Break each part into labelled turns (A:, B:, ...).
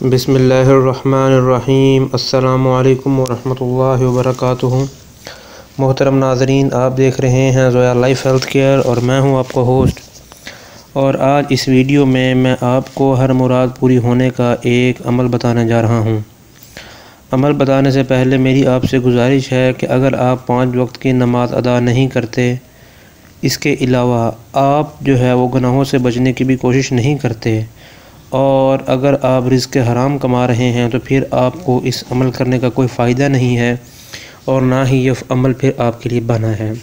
A: बिस्मिल्लाहिर्रहमानिर्रहीम। अस्सलामु अलैकुम वरहमतुल्लाहि वबरकातुहू। मोहतरम नाज़रीन, आप देख रहे हैं ज़ोया लाइफ हेल्थ केयर और मैं हूं आपका होस्ट। और आज इस वीडियो में मैं आपको हर मुराद पूरी होने का एक अमल बताने जा रहा हूं। अमल बताने से पहले मेरी आपसे गुजारिश है कि अगर आप 5 वक्त की नमाज़ अदा नहीं करते, इसके अलावा आप जो है वो गुनाहों से बचने की भी कोशिश नहीं करते, और अगर आप रिज़्क़ हराम कमा रहे हैं तो फिर आपको इस अमल करने का कोई फ़ायदा नहीं है और ना ही ये अमल फिर आपके लिए बना है।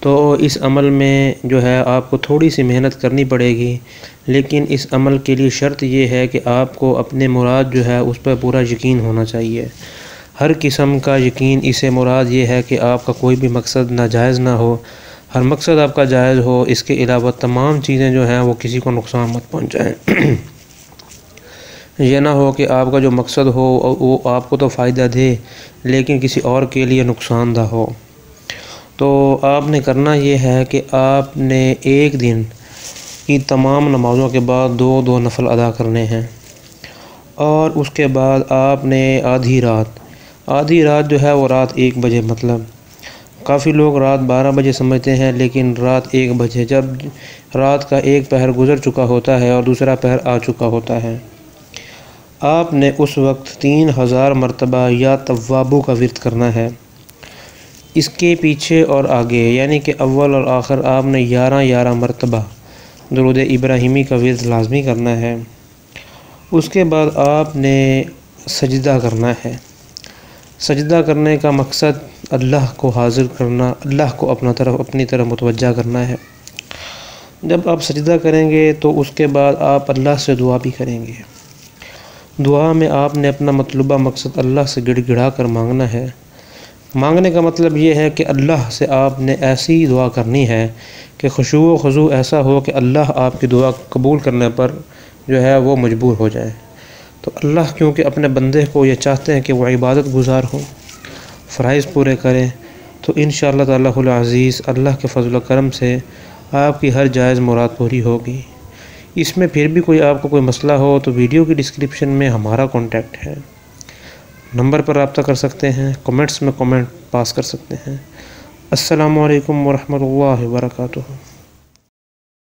A: तो इस अमल में जो है आपको थोड़ी सी मेहनत करनी पड़ेगी, लेकिन इस अमल के लिए शर्त ये है कि आपको अपने मुराद जो है उस पर पूरा यकीन होना चाहिए। हर किस्म का यकीन। इसे मुराद ये है कि आपका कोई भी मकसद नाजायज़ ना हो, हर मकसद आपका जायज़ हो। इसके अलावा तमाम चीज़ें जो हैं वो किसी को नुकसान मत पहुँचाएँ। यह ना हो कि आपका जो मकसद हो वो आपको तो फ़ायदा दे लेकिन किसी और के लिए नुकसानदा हो। तो आपने करना ये है कि आपने एक दिन की तमाम नमाज़ों के बाद 2-2 नफल अदा करने हैं, और उसके बाद आपने आधी रात जो है वो रात 1 बजे, मतलब काफ़ी लोग रात 12 बजे समझते हैं, लेकिन रात 1 बजे, जब रात का एक पहर गुज़र चुका होता है और दूसरा पहर आ चुका होता है, आपने उस वक्त 3000 मरतबा या तव्वाबों का विर्द करना है। इसके पीछे और आगे यानी कि अव्वल और आखिर आपने 11 मरतबा दुरूद इब्राहिमी का विर्द लाजमी करना है। उसके बाद आपने सजदा करना है। सजदा करने का मकसद अल्लाह को हाज़िर करना, अल्लाह को अपनी तरफ मुतवज्जा करना है। जब आप सजदा करेंगे तो उसके बाद आप अल्लाह से दुआ भी करेंगे। दुआ में आपने अपना मतलूबा मकसद अल्लाह से गिड़गिड़ा कर मांगना है। मांगने का मतलब ये है कि अल्लाह से आपने ऐसी दुआ करनी है कि खुशू व खुज़ू ऐसा हो कि अल्लाह आपकी दुआ कबूल करने पर जो है वो मजबूर हो जाए। तो अल्लाह क्योंकि अपने बंदे को ये चाहते हैं कि वह इबादत गुज़ार हो, फ़राइज़ पूरे करें, तो इंशाअल्लाह ताला अज़ीज़ अल्लाह के फ़ज़ल व करम से आपकी हर जायज़ मुराद पूरी होगी। इसमें फिर भी कोई आपको कोई मसला हो तो वीडियो की डिस्क्रिप्शन में हमारा कॉन्टैक्ट है, नंबर पर रब्ता कर सकते हैं, कमेंट्स में कमेंट पास कर सकते हैं। अस्सलामु अलैकुम वरहमतुल्लाहि वबरकातुहू।